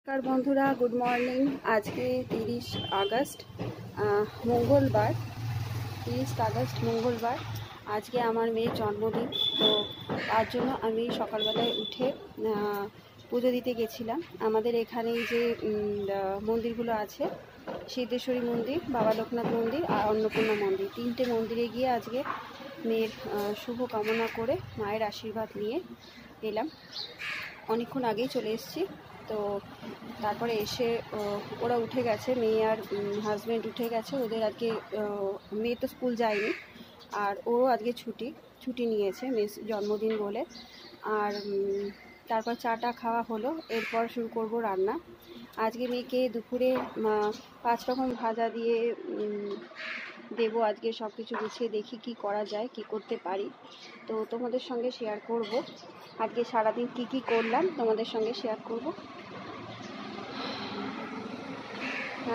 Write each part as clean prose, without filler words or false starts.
नमस्कार बंधुरा good morning. आज के 30 আগস্ট मंगलवार 30 আগস্ট मंगलवार आज के आमार मेয়ের जन्मदिन। तो तार जोन्नो आमी सकाल बेलाय उठे पुजो दिते गेछिलाम। आमादेर एखाने जे मंदिरगुलो आछे सिद्धेश्वरी मंदिर, बाबा लोकनाथ मंदिर और अन्नपूर्णा मंदिर, तीनटे मंदिरे गिये आजके मेয়ের शुभ कामना करे मायेर आशीर्वाद निये एलाम। अनेकक्षण आगेई चले एसेछि। तो तारपरे एसे ओरा उठे गेছে, मेये और हाजबैंड उठे गेছে। ओদের আজকে মেয়ে তো স্কুল যায়নি আর ওরও আজকে ছুটি নিয়েছে মেয়ের জন্মদিন বলে। আর তারপর চাটা খাওয়া হলো, এরপর শুরু করব রান্না। আজকে মেয়েকে দুপুরে 5 রকম ভাজা দিয়ে দেব। আজকে সব কিছু গুছিয়ে দেখি কি করা যায়, কি করতে পারি, তো তোমাদের সঙ্গে শেয়ার করব। আজকে সারাদিন কি করলাম তোমাদের সঙ্গে শেয়ার করব।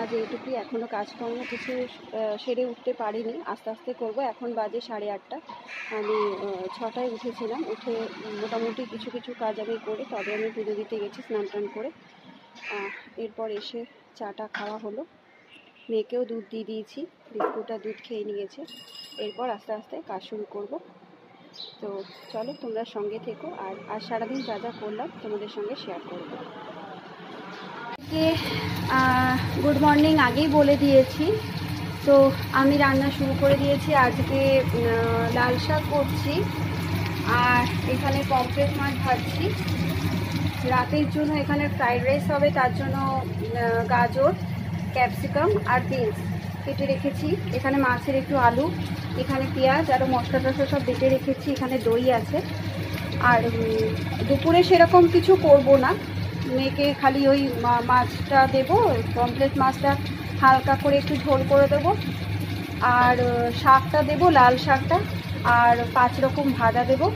আজ এইটুকুই, এখনও কাজকর্ম কিছু সেরে উঠতে পারিনি, আস্তে আস্তে করব। এখন বাজে 8:30। আমি 6টায় উঠেছিলাম, উঠে মোটামুটি কিছু কাজ আমি করে তবে আমি পুজো দিতে গেছি স্নান টান করে। এরপর এসে চাটা খাওয়া হলো, মেয়েকেও দুধ দিয়ে দিয়েছি, বিস্কুট আর দুধ খেয়ে নিয়েছে। এরপর আস্তে আস্তে কাজ শুরু করব। তো চলো তোমরা সঙ্গে থেকো, আর আজ সারাদিন যা যা করলাম তোমাদের সঙ্গে শেয়ার করব। গুড মর্নিং আগেই বলে দিয়েছি। তো আমি রান্না শুরু করে দিয়েছি। আজকে লাল শাক করছি আর এখানে পমফ্রেট মাছ ভাজছি। রাতের জন্য এখানে ফ্রাইড রাইস হবে, তার জন্য গাজর, ক্যাপসিকাম আর বিনস কেটে রেখেছি। এখানে মাছের একটু আলু, এখানে পেঁয়াজ আর মশলা টশলা সব বেটে রেখেছি। এখানে দই আছে। আর দুপুরে সেরকম কিছু করব না, মেয়েকে খালি ওই মাছটা দেবো, পমফ্রেট মাছটা হালকা করে একটু ঝোল করে দেবো, আর শাকটা দেবো, লাল শাকটা, আর 5 রকম ভাজা দেবো,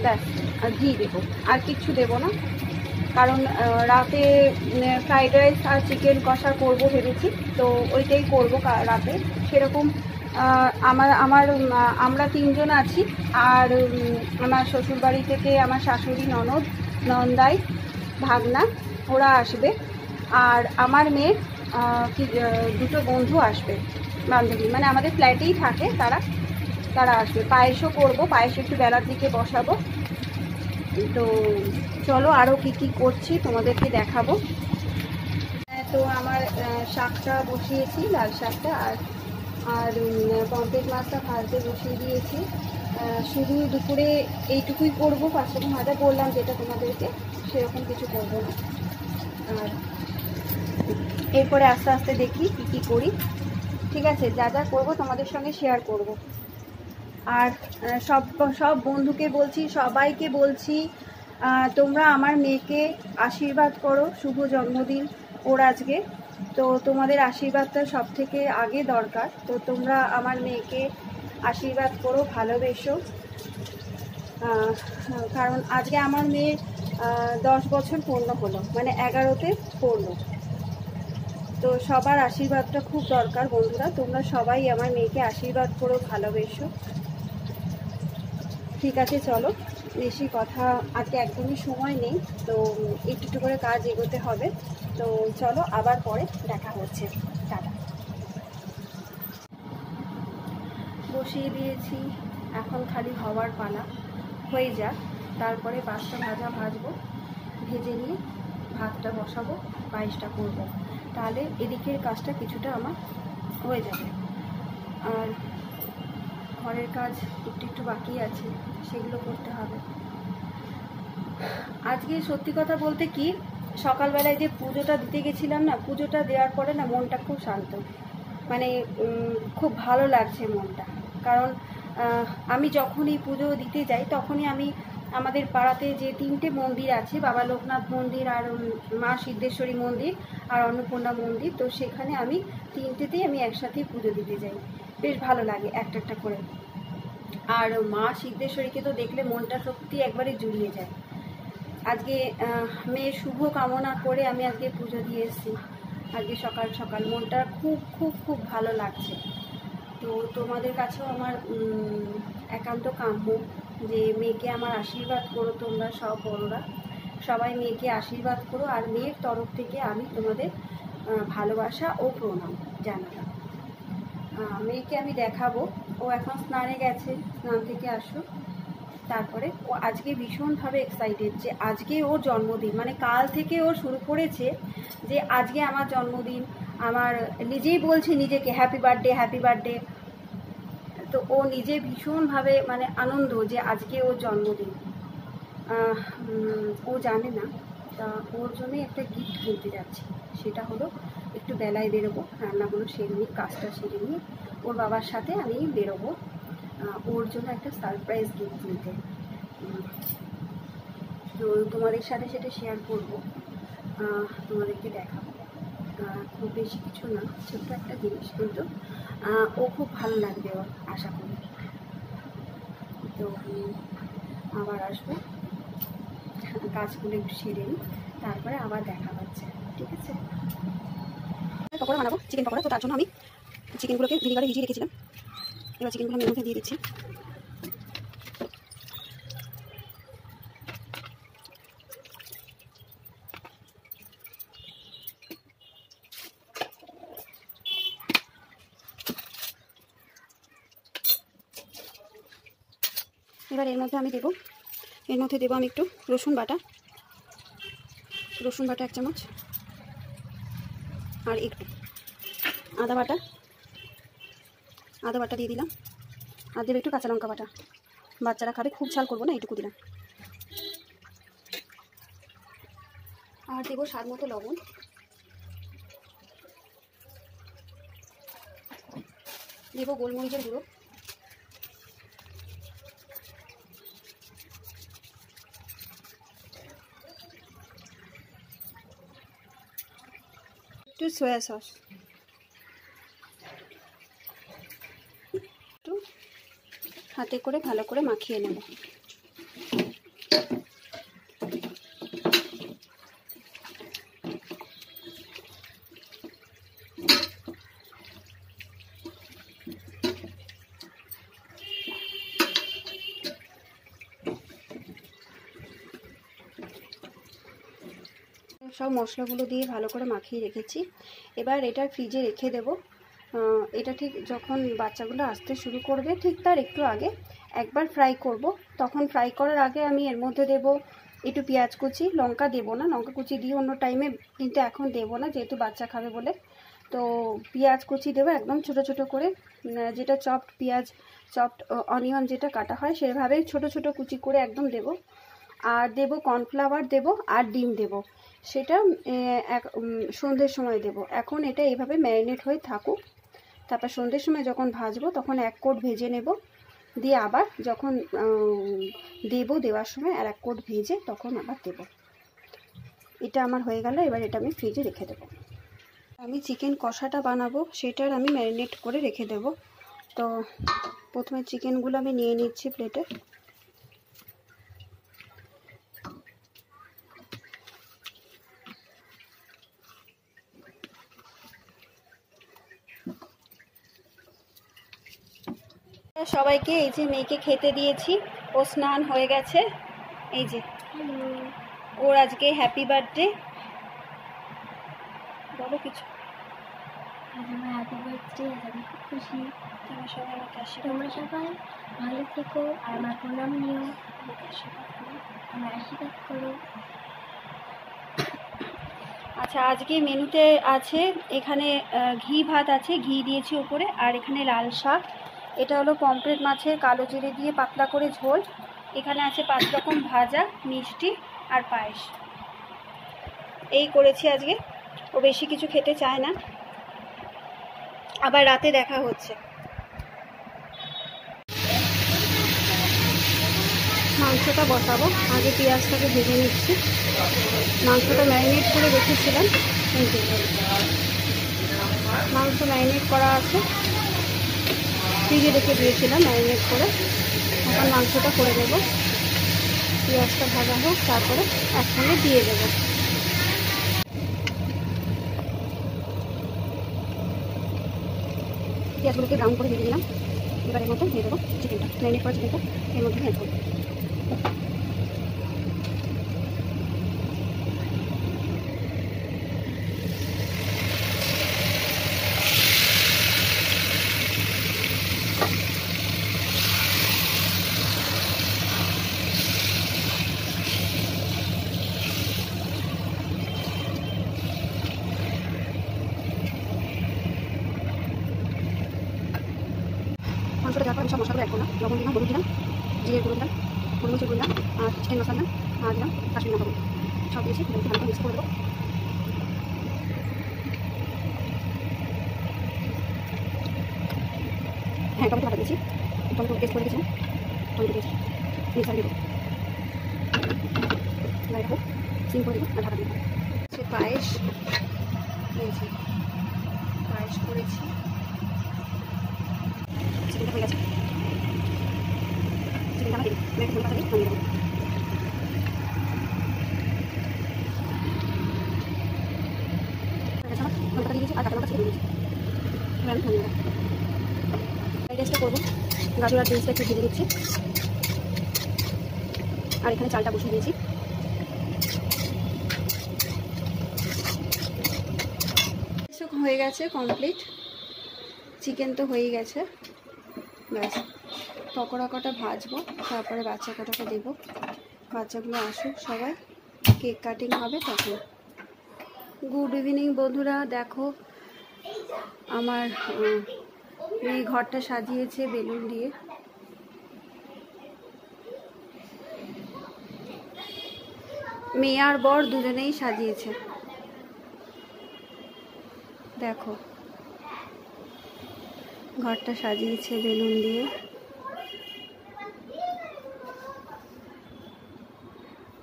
ব্যাস। আর ঘি দেবো, আর কিচ্ছু দেবো না, কারণ রাতে ফ্রাইড রাইস আর চিকেন কষা করবো ভেবেছি, তো ওইটাই করবো রাতে। সেরকম আমরা 3 জন আছি, আর আমার শ্বশুরবাড়ি থেকে আমার শাশুড়ি, ননদ, নন্দাই, ভাগনা ওরা আসবে। আর আমার মেয়ের দুটো বন্ধু আসবে, বান্ধবী, মানে আমাদের ফ্ল্যাটেই থাকে তারা আসবে। পায়েসও করবো, পায়েস একটু বেলার দিকে বসাবো। তো চলো আরও কি করছি তোমাদেরকে দেখাবো। তো আমার শাকটা বসিয়েছি, লাল শাকটা, আর পমফ্রেট মাছটা ভাজতে বসিয়ে দিয়েছি। শুধু দুপুরে এইটুকুই করবো, 5 রকম ভাজা বললাম যেটা তোমাদেরকে, সেরকম কিছু করবো না। আর এরপরে আস্তে আস্তে দেখি কি করি, ঠিক আছে? যা যা করবো তোমাদের সঙ্গে শেয়ার করব। আর সব বন্ধুকে বলছি, সবাইকে বলছি, তোমরা আমার মেয়েকে আশীর্বাদ করো, শুভ জন্মদিন ওর আজকে। তো তোমাদের আশীর্বাদটা সব থেকে আগে দরকার। তো তোমরা আমার মেয়েকে আশীর্বাদ করো, ভালোবেসো, কারণ আজকে আমার মেয়ের 10 বছর পূর্ণ হলো, মানে 11তে পড়লো। তো সবার আশীর্বাদটা খুব দরকার বন্ধুরা। তোমরা সবাই আমার মেয়েকে আশীর্বাদ করো, ভালোবেসো, ঠিক আছে? চলো, বেশি কথা আজকে একদমই সময় নেই, তো একটু করে কাজ এগোতে হবে। তো চলো আবার পরে দেখা হচ্ছে, টাটা। বসিয়ে দিয়েছি, এখন খালি হওয়ার পালা, হয়ে যাক, তারপরে 5টা ভাজা ভাজবো, ভেজে নিয়ে ভাতটা বসাবো, পায়েসটা করব, তাহলে এদিকের কাজটা কিছুটা আমার হয়ে যাবে। আর ঘরের কাজ একটু বাকি আছে, সেগুলো করতে হবে। আজকে সত্যি কথা বলতে কি, সকালবেলায় যে পুজোটা দিতে গেছিলাম না, পুজোটা দেওয়ার পরে না মনটা খুব শান্ত, মানে খুব ভালো লাগছে মনটা। কারণ আমি যখনই পুজো দিতে যাই তখনই আমি আমাদের পাড়াতে যে 3টে মন্দির আছে, বাবা লোকনাথ মন্দির আর মা সিদ্ধেশ্বরী মন্দির আর অন্নপূর্ণা মন্দির, তো সেখানে আমি 3টেতেই আমি একসাথেই পুজো দিতে যাই। বেশ ভালো লাগে একটা করে। আর মা সিদ্ধেশ্বরীকে তো দেখলে মনটা সত্যি একবারে জুড়িয়ে যায়। আজকে মেয়ের শুভ কামনা করে আমি আজকে পুজো দিয়ে এসেছি। আজকে সকাল সকাল মনটা খুব খুব খুব ভালো লাগছে। তো তোমাদের কাছেও আমার একান্ত কাম্য যে মেয়েকে আমার আশীর্বাদ করো তোমরা সব বড়রা। সবাই মেয়েকে আশীর্বাদ করো, আর মেয়ের তরফ থেকে আমি তোমাদের ভালোবাসা ও প্রণাম জানালাম। মেয়েকে আমি দেখাবো, ও এখন স্নানে গেছে, স্নান থেকে আসুক। তারপরে ও আজকে ভীষণভাবে এক্সাইটেড যে আজকে ওর জন্মদিন, মানে কাল থেকে ও শুরু করেছে যে আজকে আমার জন্মদিন, আমার নিজেই বলছে নিজেকে হ্যাপি বার্থডে হ্যাপি বার্থডে। তো ও নিজে ভীষণভাবে মানে আনন্দ যে আজকে ওর জন্মদিন। ও জানে না, তা ওর জন্যই একটা গিফট কিনতে যাচ্ছি। সেটা হলো একটু বেলায় বেরোবো, রান্নাগুলো সেরে নিই, কাজটা সেরে নিয়ে ওর বাবার সাথে আমি বেরোবো ওর জন্য একটা সারপ্রাইজ গিফট নিতে। তো তোমাদের সাথে সেটা শেয়ার করবো, তোমাদেরকে দেখাবো। খুব বেশি কিছু না, ছোট্ট একটা জিনিস, কিন্তু ও খুব ভালো লাগবে ওর, আশা করি। তো আবার আসবো, কাজগুলো একটু সেরে নিই, তারপরে আবার দেখা হচ্ছে, ঠিক আছে? পকোড়া বানাবো, চিকেন পকোড়া। তো তার জন্য আমি চিকেনগুলোকে ভিনিগারে ভিজিয়ে রেখেছিলাম, এবার চিকেনগুলো আমি মধ্যে দিয়ে দিচ্ছি। এবার এর মধ্যে আমি দেবো আমি একটু রসুন বাটা 1 চামচ, আর একটু আদা বাটা দিয়ে দিলাম, আর দেবো একটু কাঁচা লঙ্কা বাটা। বাচ্চারা খাবে, খুব ঝাল করবো না, এইটুকু দিলাম। আর দেবো স্বাদ মতো লবণ, দেবো গোলমরিচের গুঁড়ো, একটু সয়া সস, একটু হাতে করে ভালো করে মাখিয়ে নেব। সব মশলাগুলো দিয়ে ভালো করে মাখিয়ে রেখেছি। এবার এটা ফ্রিজে রেখে দেব। এটা ঠিক যখন বাচ্চাগুলো আসতে শুরু করবে, ঠিক তার একটু আগে একবার ফ্রাই করব। তখন ফ্রাই করার আগে আমি এর মধ্যে দেব একটু পেঁয়াজ কুচি, লঙ্কা দেবো না, লঙ্কা কুচি দিয়ে অন্য টাইমে, কিন্তু এখন দেবো না যেহেতু বাচ্চা খাবে বলে। তো পেঁয়াজ কুচি দেবো একদম ছোট ছোট করে, যেটা চপড পেঁয়াজ, চপড অনিয়ন যেটা কাটা হয় সেভাবেই ছোট ছোট কুচি করে একদম দেবো। আর দেবো কর্নফ্লাওয়ার দেবো, আর ডিম দেবো, সেটা সন্ধ্যের সময় দেবো। এখন এটা এইভাবে ম্যারিনেট হয়ে থাকুক, তারপর সন্ধ্যের সময় যখন ভাজবো তখন 1 কোট ভেজে নেব, দিয়ে আবার যখন দেওয়ার সময় আর 1 কোট ভেজে তখন আবার দেব। এটা আমার হয়ে গেল। এবার এটা আমি ফ্রিজে রেখে দেবো। আমি চিকেন কষাটা বানাবো, সেটার আমি ম্যারিনেট করে রেখে দেব। তো প্রথমে চিকেনগুলো আমি নিয়ে নিচ্ছি প্লেটে। সবাইকে এই যে মেয়েকে খেতে দিয়েছি, ও স্নান হয়ে গেছে। এই যে ওর আজকে হ্যাপি বার্থডে, বলো কিছু। হ্যাপি বার্থডে, আমি খুব খুশি। তোমরা সবাই আমাকে আশীর্বাদ, তোমরা সবাই ভালো থেকো, আর আমার প্রণাম নিও, আমাকে আশীর্বাদ করো, আমার আশীর্বাদ করো। আচ্ছা, আজকে মেনুতে আছে এখানে ঘি ভাত আছে, ঘি দিয়েছি উপরে, আর এখানে লাল শাক, এটা হলো পমফ্রেট মাছের কালো জিরে দিয়ে পাতলা করে ঝোল, এখানে আছে 5 রকম ভাজা, মিষ্টি আর পায়েস। এই করেছি আজকে। ও বেশি কিছু খেতে চায় না। আবার রাতে দেখা হচ্ছে। মাংসটা বসাবো, আগে পেঁয়াজটাকে ভেজে নিচ্ছি। মাংসটা ম্যারিনেট করে রেখেছিলাম, মাংস ম্যারিনেট করা আছে, ফ্রিজে রেখে দিয়েছিলাম ম্যারিনেট করে। এখন মাংসটা করে দেবো, পেঁয়াজটা ভাজা হোক, তারপরে একসঙ্গে দিয়ে দেবো। পেঁয়াজগুলোকে ব্রাউন করে দিয়ে দিলাম। এবার এর মধ্যে দিয়ে দেবো চিকেনটা, ম্যারিনেট করা চিকেনটা এর মধ্যে অ্যাড করবো। সব মশলাগুলো অ্যাড করলাম। লবণ দিলাম, হলুদ দিলাম, জিরে গুঁড়ো দিলাম, গোলমরিচের গুঁড়ো দিলাম, আর চিকেন মশলা দিলাম, আর দিলাম কাশ্মীরি লঙ্কা গুঁড়ো। সব দিয়েছি, ভালো করে মিক্স করে দেবো। হ্যাঁ, টমেটো বাটা দিয়েছি, টমেটো পেস্ট করে দিয়েছিলাম, টমেটো দিয়েছি, মিক্সার দেবো, রাখবো, সিম করে দেবো আর ঢাকা দেবো। সে পায়েস দিয়েছি, পায়েস করেছি, চিকেনটা হয়ে গেছে, চিকেনটা আমার দিই, ধনে পাতা দিয়ে নামিয়ে দেবো। ধনে পাতা দিয়ে দিয়েছি আর কাঁচা লঙ্কা দিয়ে দিয়েছি, এবার আমি নামিয়ে দেবো। ফ্রাইড রাইসটা করবো, গাজর আর বিনসটা একটু ভেজে দিচ্ছি, আর এখানে চালটা বসিয়ে দিয়েছি। হয়ে গেছে কমপ্লিট, চিকেন তো হয়েই গেছে, ব্যাস পকোড়া কটা ভাজবো, তারপরে বাচ্চা কটাকে দেবো, বাচ্চাগুলো আসুক সবাই, কেক কাটিং হবে তখন। গুড ইভিনিং বন্ধুরা, দেখো আমার মেয়ে ঘরটা সাজিয়েছে বেলুন দিয়ে। মেয়ে আর বর দুজনেই সাজিয়েছে, দেখো ঘরটা সাজিয়েছে বেলুন দিয়ে।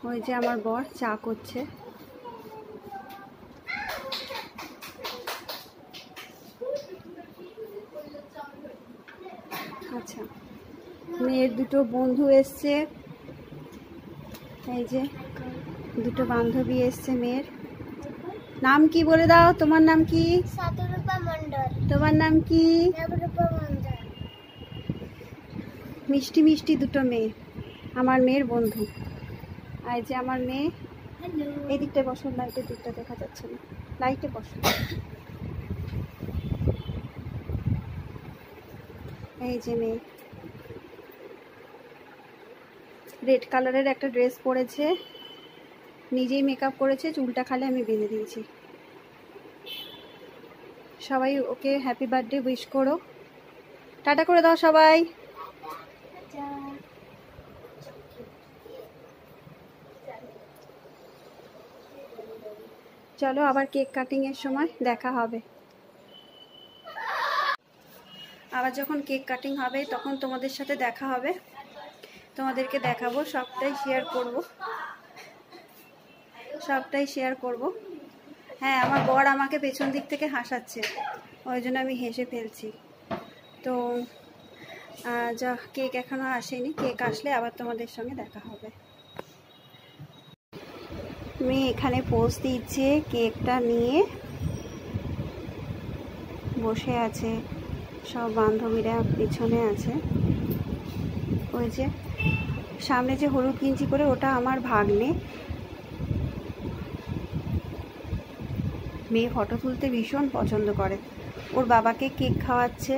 ওই যে আমার বর চা করছে। আচ্ছা, মেয়ের দুটো বন্ধু এসছে, এই যে দুটো বান্ধবী এসছে মেয়ের। নাম কি বলে দাও, তোমার নাম কি? সাতুরূপা মণ্ডল। তোমার নাম কি? সাতুরূপা মণ্ডল। মিষ্টি মিষ্টি দুটো মেয়ে, আমার মেয়ের বন্ধু। আর যে আমার মেয়ে, এই দিকটায় বসো, লাইটের দিকটা দেখা যাচ্ছে না, লাইটে বসো। এই যে মেয়ে রেড কালারের একটা ড্রেস পরেছে, নিজেই মেকআপ করেছে, চুলটা খালি আমি বেঁধে দিয়েছি। সবাই ওকে হ্যাপি বার্থডে উইশ করো, টাটা করে দাও সবাই। চলো আবার কেক কাটিং এর সময় দেখা হবে। আবার যখন কেক কাটিং হবে তখন তোমাদের সাথে দেখা হবে, তোমাদেরকে দেখাবো, সবটাই শেয়ার করব, সবটাই শেয়ার করব। হ্যাঁ, আমার বর আমাকে পেছন দিক থেকে হাসাচ্ছে, ওই জন্য আমি হেসে ফেলছি। তো যা কেক এখনো আসেনি, কেক আসলে আবার তোমাদের সঙ্গে দেখা হবে। মেয়ে এখানে পোজ দিচ্ছে, কেকটা নিয়ে বসে আছে, সব বান্ধবীরা পিছনে আছে। ওই যে সামনে যে হলুদ গেঞ্জি পরে, ওটা আমার ভাগ্নে। মেয়ে ফটো তুলতে ভীষণ পছন্দ করে, ওর বাবাকে কেক খাওয়াচ্ছে।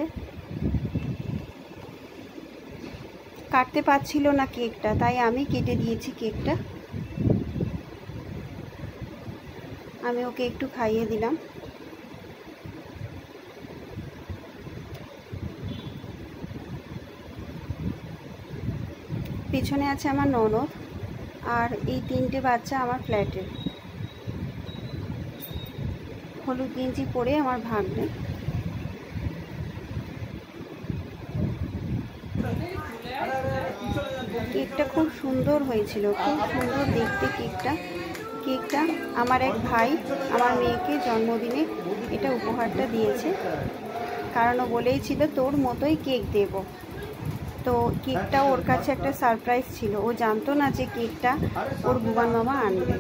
কাটতে পারছিল না কেকটা, তাই আমি কেটে দিয়েছি কেকটা, আমি ওকে একটু খাইয়ে দিলাম। পিছনে আছে আমার ননদ, আর এই তিনটে বাচ্চা আমার ফ্ল্যাটের। হলুদ গেঞ্জি পরে আমার ভাগ্নে। কেকটা খুব সুন্দর হয়েছিল, খুব সুন্দর দেখতে কেকটা আমার এক ভাই আমার মেয়েকে জন্মদিনে এটা উপহারটা দিয়েছে, কারণ ও বলেই ছিল তোর মতোই কেক দেব। তো কেকটা ওর কাছে একটা সারপ্রাইজ ছিল, ও জানতো না যে কেকটা ওর বুবান মামা আনবে।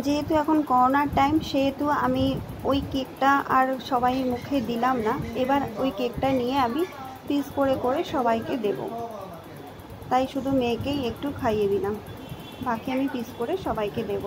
যেহেতু এখন করোনার টাইম, সেহেতু আমি ওই কেকটা আর সবাই মুখে দিলাম না, এবার ওই কেকটা নিয়ে আমি পিস করে করে সবাইকে দেব, তাই শুধু মেয়েকেই একটু খাইয়ে দিলাম, বাকি আমি পিস করে সবাইকে দেব।